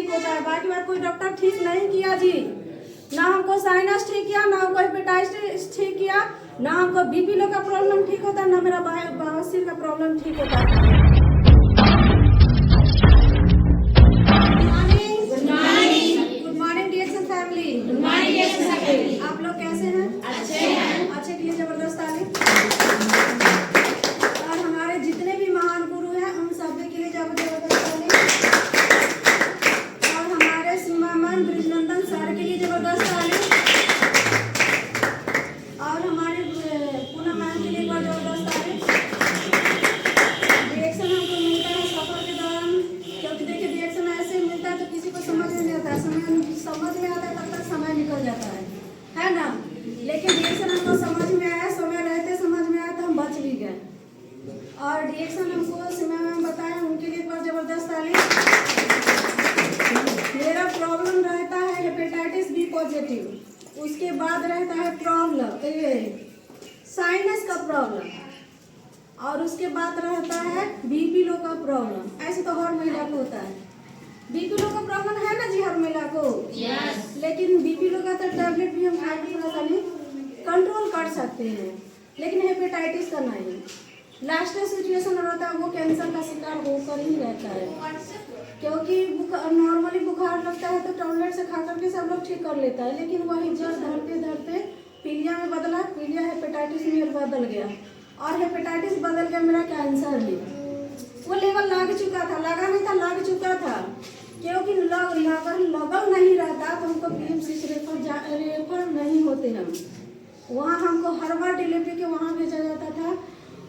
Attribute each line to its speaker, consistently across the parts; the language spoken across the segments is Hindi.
Speaker 1: ठीक होता है, बाकी बात कोई डॉक्टर ठीक नहीं किया जी। ना हमको साइनस ठीक किया, ना हमको हेपेटाइटिस ठीक किया, ना हमको बीपी लो का प्रॉब्लम ठीक होता, ना मेरा बवासीर का प्रॉब्लम ठीक होता है। गुड मॉर्निंग डीएक्सन फैमिली। आप लोग कैसे हैं? अच्छे हैं। अच्छे के लिए जबरदस्त ताली। और हमारे जितने भी महान गुरु हैं उन सभी के लिए जबरदस्त ताली। और हमारे सीमामन ब्रिजनंदन सर के लिए जबरदस्त ताली। और हमारे पूनम मैम के लिए एक बार जबरदस्त ताली। रिएक्शन हमको मिलता है सफर के दौरान, क्योंकि देखिए रिएक्शन ऐसे मिलता है तो किसी को समझ में नहीं आता है, समझ में आता है तब तक समय निकल जाता है ना। लेकिन रिएक्शन हमको समझ में आया, समय रहते समझ में आया तो हम बच भी गए। और रिएक्शन हमको सीमा मैम बताया, उनके लिए एक बार जबरदस्त ताली। मेरा प्रॉब्लम रहता है हेपेटाइटिस बी पॉजिटिव, उसके बाद रहता है प्रॉब्लम साइनस का प्रॉब्लम, और उसके बाद रहता है बीपी लो का प्रॉब्लम। ऐसे तो हर महिला को होता है। बीपी लो का प्रॉब्लम है ना जी हर महिला को। yes. लेकिन बीपी लो का तो टैबलेट भी हम खाकर थोड़ा सा नहीं कंट्रोल कर सकते हैं, लेकिन हेपेटाइटिस का नहीं। लास्ट सिचुएशन रहता है वो कैंसर का शिकार होकर ही रहता है, क्योंकि नॉर्मली बुखार लगता है तो टैबलेट से खा करके सब लोग ठीक कर लेता है, लेकिन वही जड़ धरते धरते पीलिया में बदला, पीलिया हेपेटाइटिस में बदल गया, और हेपेटाइटिस बदल गया मेरा कैंसर में। वो लेवल लग चुका था, लगा नहीं था, लग चुका था, क्योंकि लगल नहीं रहता तो हमको पीएमसी रेफर नहीं होते हम। वहाँ हमको हर बार डिलीवरी के वहाँ भेजा जाता था,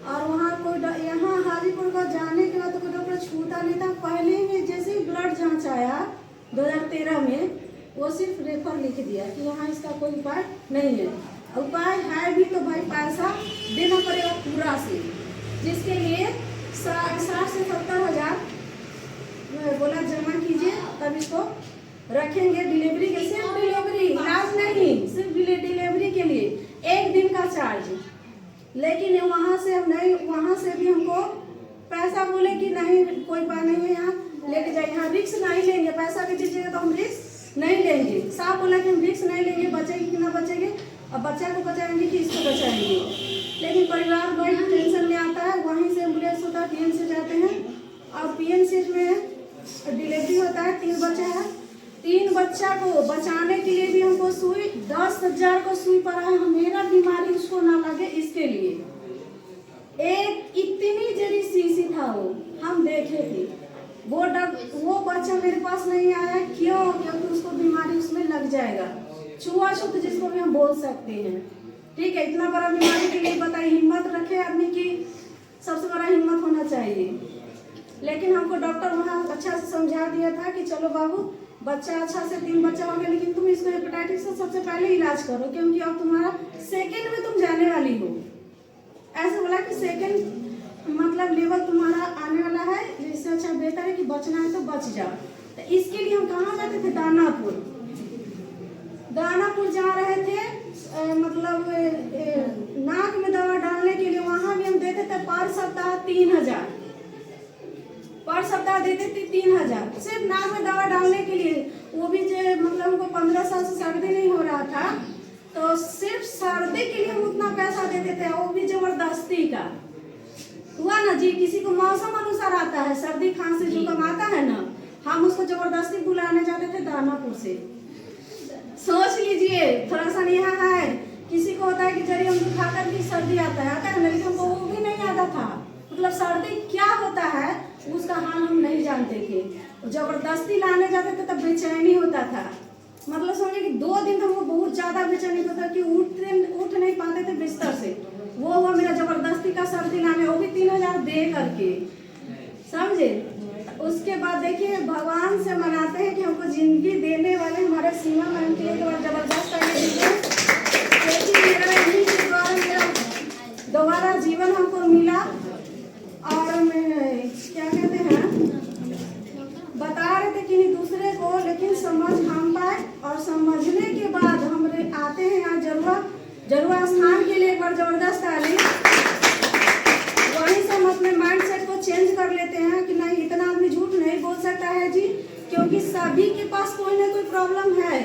Speaker 1: और वहाँ कोई यहाँ हाजीपुर का जाने के बाद तो कोई डॉक्टर छूता नहीं था। पहले ही जैसे ही ब्लड जांच आया 2013 में, वो सिर्फ रेफर लिख दिया कि यहाँ इसका कोई उपाय नहीं है। उपाय है भी तो भाई पैसा देना पड़ेगा पूरा से, जिसके लिए 60 से 70 हज़ार बोला जमा कीजिए, तब इसको रखेंगे डिलीवरी के। सिर्फ डिलीवरी, इलाज नहीं, सिर्फ डिलीवरी के लिए 1 दिन का चार्ज। लेकिन वहाँ से हम नहीं, वहाँ से भी हमको पैसा बोले कि नहीं कोई बात नहीं है, यहाँ लेके जाइए, यहाँ रिस्क नहीं लेंगे, पैसा भी दीजिएगा तो हम रिस्क नहीं लेंगे। साहब बोला कि हम रिस्क नहीं लेंगे, बचेगी कि ना बचेंगे, अब बच्चा को बचाएंगे कि इसको बचाएंगे। लेकिन परिवार बड़ी टेंशन में आता है। वहीं से एम्बुलेंस होता है, पीएमसी जाते हैं, और पीएमसी में डिलीवरी होता है। 3 बच्चा है, 3 बच्चा को बचाने के लिए भी हमको सुई 10,000 को सुई पड़ा है। मेरा बीमारी उसको ना लगे इसके लिए। एक इतनी जरी शीशी था वो, हम देखे थे। वो बच्चा मेरे पास नहीं आया, क्यों? क्योंकि उसको बीमारी उसमें लग जाएगा, छुआछूत जिसको भी हम बोल सकते हैं। ठीक है, इतना बड़ा बीमारी के लिए बताइए, हिम्मत रखे आदमी की, सबसे बड़ा हिम्मत होना चाहिए। लेकिन हमको डॉक्टर वहाँ अच्छा से समझा दिया था कि चलो बाबू, बच्चा अच्छा से 3 बच्चा हो गया, लेकिन तुम इसको हेपेटाइटिस का सबसे पहले इलाज करो, क्योंकि अब तुम्हारा सेकेंड में तुम जाने वाली हो। ऐसे बोला कि सेकेंड मतलब लेवल तुम्हारा आने वाला है, इससे अच्छा बेहतर है कि बचना है तो बच जाओ। तो इसके लिए हम कहाँ जाते थे? दानापुर जा रहे थे, मतलब नाक में दवा डालने के लिए। वहाँ भी हम देते थे पर सप्ताह 3,000, पर सप्ताह देते थे 3,000 सिर्फ नाक में दवा डालने के लिए। वो भी जो मतलब हमको 15 साल से सर्दी नहीं हो रहा था, तो सिर्फ सर्दी के लिए हम उतना पैसा देते थे, वो भी जबरदस्ती का। हुआ ना जी, किसी को मौसम अनुसार आता है, सर्दी खांसी जुकाम आता है ना, हम उसको जबरदस्ती बुलाने जाते थे दानापुर से। सोच लीजिए, थोड़ा सा यहाँ है, किसी को होता है कि जरी हम खाकर भी सर्दी आता है ना, लेकिन हमको वो भी नहीं आता था। मतलब सर्दी क्या होता है उसका हाल हम नहीं जानते थे। जबरदस्ती लाने जाते थे तब बेचैनी होता था। मतलब समझे कि 2 दिन हमको बहुत ज्यादा बेचैनी होता कि उठ नहीं पाते थे बिस्तर से। वो हुआ मेरा जबरदस्ती का सर्दी लाने, वो भी 3,000 दे करके, समझे। उसके बाद देखिए भगवान से मनाते हैं कि हमको जिंदगी देने वाले हमारे सीमा मैम के लिए जबरदस्त दोबारा जीवन हमको मिला। और मैं क्या कहते हैं, बता रहे थे कि दूसरे को, लेकिन समझ हम पाए, और समझने के बाद हम आते हैं यहाँ जरुआ स्थान के लिए एक बार जबरदस्त ताली। वहीं से हम अपने माइंड सेट को चेंज कर लेते हैं कि नहीं, इतना आदमी झूठ नहीं बोल सकता है जी, क्योंकि क्योंकि सभी के पास कोई ना कोई प्रॉब्लम है।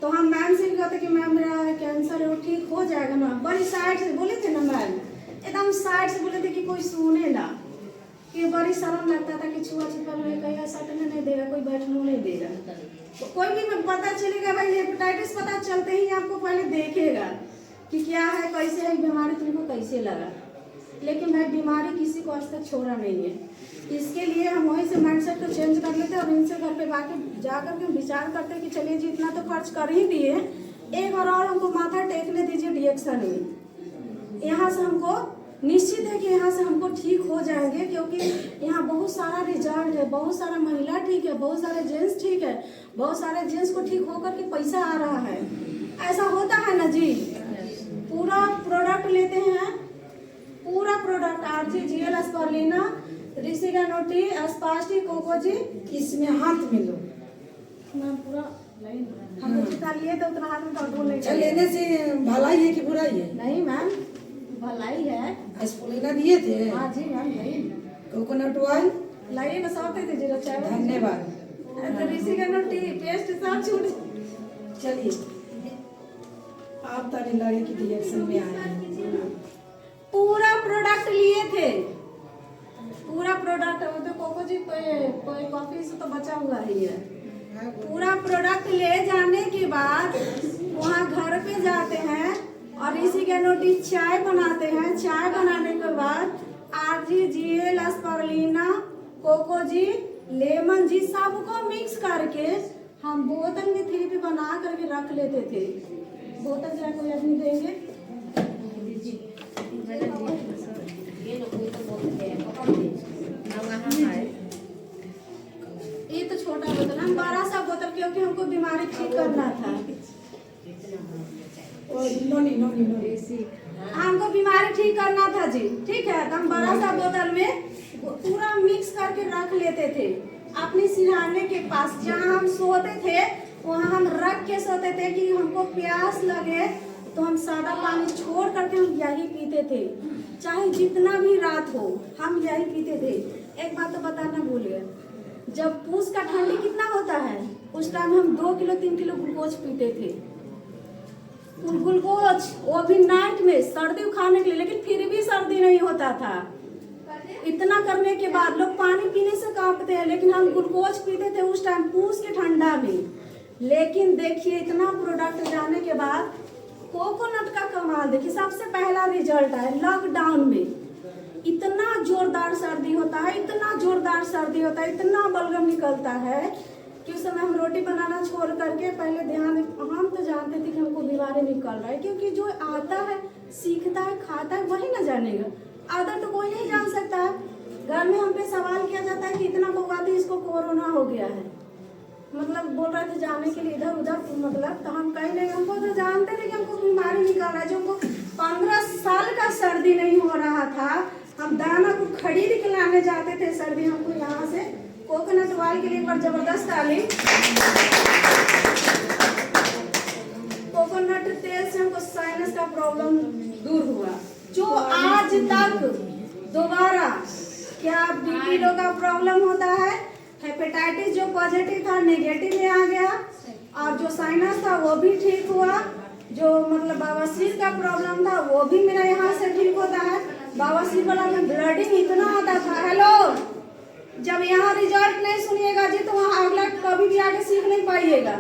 Speaker 1: तो हम मैम से कहते कि मैम मेरा कैंसर है, वो ठीक हो जाएगा ना। बड़ी साइड से बोले थे ना मैम, एकदम साइड से बोले थे कि कोई सुने ना, कि बड़ी शर्म लगता था कि छुआ में कहीं सटने नहीं देगा, कोई बैठने नहीं देगा। तो कोई भी पता चलेगा भाई हेपेटाइटिस, पता चलते ही आपको पहले देखेगा कि क्या है, कैसे है बीमारी, तुमको कैसे लगा। लेकिन भाई बीमारी किसी को आज तक छोड़ा नहीं है। इसके लिए हम वहीं से माइंडसेट को चेंज कर लेते हैं और इनसे घर पे जाकर के विचार करते हैं कि चलिए जी इतना तो खर्च कर ही दिए, एक बार और हमको माथा टेकने दीजिए डिएक्शन में। यहाँ से हमको निश्चित है कि यहाँ से हमको ठीक हो जाएंगे, क्योंकि यहाँ बहुत सारा रिजल्ट है, बहुत सारा महिला ठीक है, बहुत सारे जेंट्स ठीक है, बहुत सारे जेंट्स को ठीक होकर के पैसा आ रहा है। ऐसा होता है ना जी। पूरा प्रोडक्ट लेते हैं, पूरा प्रोडक्ट RGGL स्पारुलिना, रिसिगानोटी, एस्पास्टी, कोकोजी,
Speaker 2: इसमें हाथ में लो।
Speaker 1: मैं पूरा हम तो जितना लिए थे उतना हाथ में कंट्रोल नहीं
Speaker 2: अच्छा, लेने से भलाई है कि बुराई है?
Speaker 1: नहीं मैम, भलाई है।
Speaker 2: स्पारुलिना दिए थे?
Speaker 1: हाँ जी मैम, नहीं
Speaker 2: कोकोनट ऑयल
Speaker 1: लाइए, बस आते थे जीरो चाय।
Speaker 2: धन्यवाद।
Speaker 1: रिसिगानोटी पेस्ट सब छूट।
Speaker 2: चलिए, आप तो नहीं लगे कि रिएक्शन में आए।
Speaker 1: पूरा प्रोडक्ट लिए थे, पूरा प्रोडक्ट। वो तो कोको जी कोई कॉफी से तो बचा हुआ ही है। पूरा प्रोडक्ट ले जाने के बाद वहाँ घर पे जाते हैं और रिसिगानोटी चाय बनाते हैं। चाय बनाने के बाद RGGL स्पारुलिना, कोको जी, लेमन जी, सबको मिक्स करके हम बोतल में थेरेपी बना करके रख लेते थे। बोतल जरा कोई आदमी देंगे? ये तो छोटा बोतल, हम बड़ा सा बोतल, क्योंकि हमको बीमारी ठीक करना था। हमको बीमारी ठीक करना था जी, ठीक है। तो हम बड़ा सा बोतल में पूरा मिक्स करके रख लेते थे अपने सिरहाने के पास। जहाँ हम सोते थे वहाँ हम रख के सोते थे कि हमको प्यास लगे तो हम सादा पानी छोड़ करके हम यही पीते थे, चाहे जितना भी रात हो हम यही पीते थे। एक बात तो बताना भूल गए, जब पूस का ठंडी कितना होता है उस टाइम हम 2 किलो 3 किलो ग्लूकोज पीते थे। ग्लूकोज वो भी नाइट में, सर्दी खाने के लिए, लेकिन फिर भी सर्दी नहीं होता था। इतना करने के बाद लोग पानी पीने से कांपते हैं, लेकिन हम ग्लूकोज पीते थे उस टाइम पूस के ठंडा में। लेकिन देखिए इतना प्रोडक्ट जाने के बाद कोकोनट का कमाल देखिए। सबसे पहला रिजल्ट है लॉकडाउन में। इतना जोरदार सर्दी होता है, इतना जोरदार सर्दी होता है, इतना बलगम निकलता है कि उस समय हम रोटी बनाना छोड़ करके पहले ध्यान, हम तो जानते थे कि हमको बीमारी निकल रहा है, क्योंकि जो आता है सीखता है खाता है वही ना जानेगा, आदत तो कोई नहीं जान सकता है। घर में हम पे सवाल किया जाता है कि इतना बवादी इसको कोरोना हो गया है, मतलब बोल रहे थे जाने के लिए इधर उधर, मतलब तो हम कहीं नहीं, हमको तो जानते थे कि हमको बीमारी निकल रहा है। जो हमको 15 साल का सर्दी नहीं हो रहा था, हम दाना को खरीद के लाने जाते थे सर्दी। हमको यहाँ से कोकोनट ऑयल के लिए पर जबरदस्त ताली। कोकोनट तेल से हमको साइनस का प्रॉब्लम दूर हुआ, जो आज तक दोबारा क्या BP लो का प्रॉब्लम होता है, हेपेटाइटिस जो पॉजिटिव था नेगेटिव में आ गया, और जो साइनस था वो भी ठीक हुआ, जो मतलब बवासीर का प्रॉब्लम था वो भी मेरा यहाँ से ठीक होता है। बवासीर वाला में ब्लडिंग इतना होता था। हेलो, जब यहाँ रिजल्ट नहीं सुनिएगा जी तो वहाँ अगला कभी भी आगे सीख नहीं पाइएगा।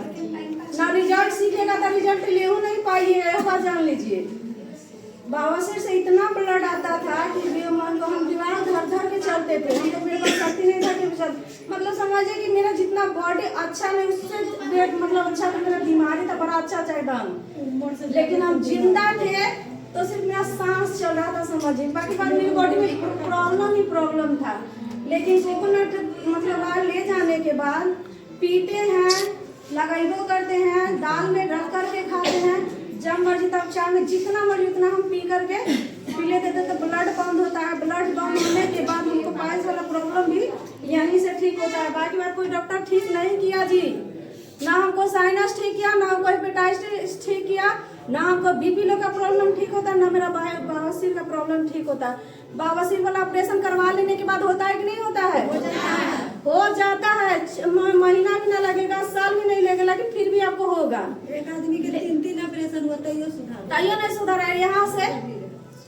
Speaker 1: ना रिजल्ट सीखेगा तो रिजल्ट ले नहीं पाइएगा, ये बात जान लीजिए। बवासीर से इतना ब्लड आता था कि हम दीवार धर धर के चलते थे, हम तो मेरे पास शक्ति नहीं था कि मतलब समझिए कि मेरा जितना बॉडी अच्छा नहीं उससे मतलब अच्छा था, मेरा बीमारी था बड़ा अच्छा चढ़ा, लेकिन हम जिंदा थे तो सिर्फ मेरा सांस चल रहा था, समझिए। बाकी बात मेरी बॉडी में प्रॉब्लम ही प्रॉब्लम था। लेकिन कोकोनट मतलब ऑयल ले जाने के बाद पीते हैं, लगाइबो करते हैं, दाल में रख करके खाते हैं, जब मर्जी तब चाय में जितना मर्जी उतना हम पी करके पी लेते थे, तो ब्लड बंद होता है। ब्लड बंद होने के बाद हमको पाइल्स वाला प्रॉब्लम भी यहीं से ठीक होता है। बाकी बार कोई डॉक्टर ठीक नहीं किया जी, ना हमको साइनस ठीक किया, ना हमको हेपेटाइटिस ठीक किया, ना हमको BP लो का प्रॉब्लम ठीक होता, ना मेरा बवासीर का प्रॉब्लम ठीक होता। बवासीर वाला ऑपरेशन करवा लेने के बाद होता है कि नहीं होता है? हो जाता है। महीना भी ना लगेगा, साल भी नहीं लगेगा, लेकिन फिर भी आपको होगा।
Speaker 2: एक आदमी के 3 ऑपरेशन हुआ तैयो सुधार
Speaker 1: ताइयो नहीं सुधर है यहाँ से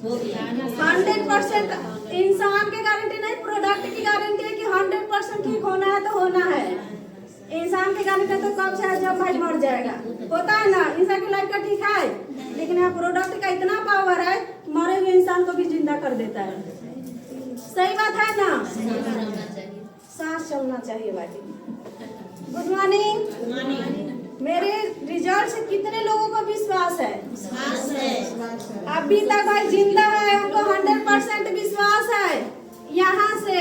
Speaker 1: 100% इंसान की गारंटी नहीं, प्रोडक्ट की गारंटी है कि 100% ठीक होना है तो होना है। इंसान की गारंटी तो कब चाहे जब भाई मर जाएगा, होता है ना, इंसान की लाइफ का ठीक है, लेकिन यहाँ प्रोडक्ट का इतना पावर है मरे हुए इंसान को भी जिंदा कर देता है। सही बात है ना, सांस चलना चाहिए भाई। Good morning. मेरे रिजल्ट से कितने लोगों को विश्वास है? अभी तक भाई जिंदा है, हमको 100% विश्वास है। यहाँ से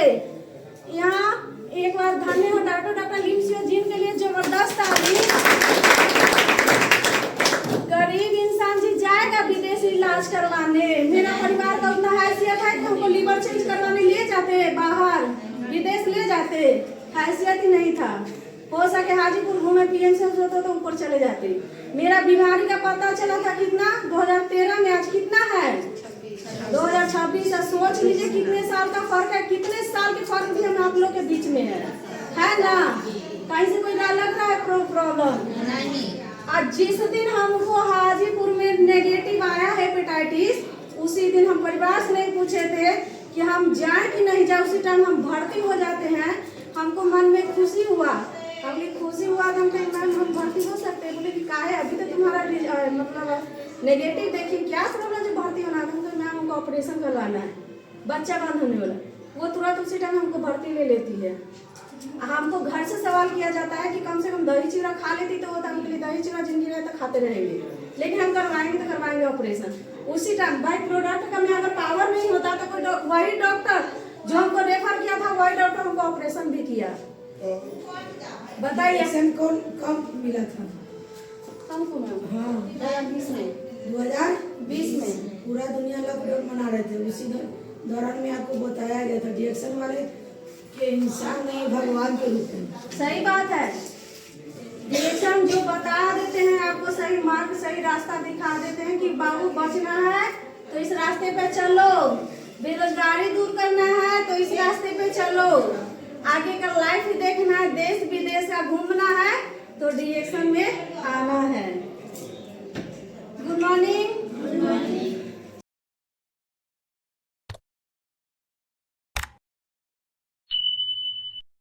Speaker 1: यहाँ एक बार धन्य हो डॉक्टर लिम्सियो जिनके लिए जबरदस्त तारीफ। गरीब इंसान जी जाएगा विदेश इलाज करवाने, मेरा परिवार का उतना हैसियत है कि हमको लीवर चेंज करवाने ले जाते, बाहर विदेश ले जाते, हैसियत ही नहीं था। हो सके हाजीपुर घूमे पीएमसीएच होता तो ऊपर चले जाते। मेरा बीमारी का पता चला था कितना 2013 में, आज कितना है 2026 है। सोच लीजिए कितने साल का फर्क है, कितने साल के फर्क भी हम आप लोग के बीच में है ना। कहीं से कोई लग रहा है प्रॉब्लम? आज जिस दिन हमको हाजीपुर में नेगेटिव आया हेपेटाइटिस, उसी दिन हम परिवार से नहीं पूछे थे कि हम जाए कि नहीं जाए, उसी टाइम हम भर्ती हो जाते हैं। हमको मन में खुशी हुआ, अभी खुशी हुआ तो हम भर्ती हो सकते हैं। बोले कि काहे अभी तो तुम्हारा मतलब नेगेटिव देखिए क्या प्रॉब्लम जो भर्ती होना था। तो मैम हमको ऑपरेशन करवाना है, बच्चा बंद होने वाला। वो तुरंत उसी टाइम हमको भर्ती ले लेती है। हमको घर से सवाल किया जाता है कि कम से कम दही चूड़ा खा लेती तो होता, हमके लिए दही चूड़ा जिंदगी रहे तो खाते रहेंगे, लेकिन हम करवाएंगे तो करवाएंगे ऑपरेशन उसी टाइम। भाई प्रोडक्ट का में अगर पावर नहीं होता तो कोई वही डॉक्टर जो हमको रेफर किया था वही डॉक्टर हमको ऑपरेशन भी किया। बताइए
Speaker 2: कौन कब मिला था?
Speaker 1: हमको मैम
Speaker 2: हाँ
Speaker 1: 2020 में
Speaker 2: 2020 में पूरा दुनिया लॉकडाउन मना रहे थे। उसी दौरान में आपको बताया गया था डिएक्शन वाले कि इंसान नहीं भगवान के रूप में।
Speaker 1: सही बात है, डिएक्शन जो बता देते हैं आपको सही मार्ग सही रास्ता दिखा देते हैं कि बाबू बचना है तो इस रास्ते पे चलो, बेरोजगारी दूर करना है तो इस रास्ते पे चलो, आगे का लाइफ देखना है, देश विदेश का घूमना है तो डिएक्शन में आना है।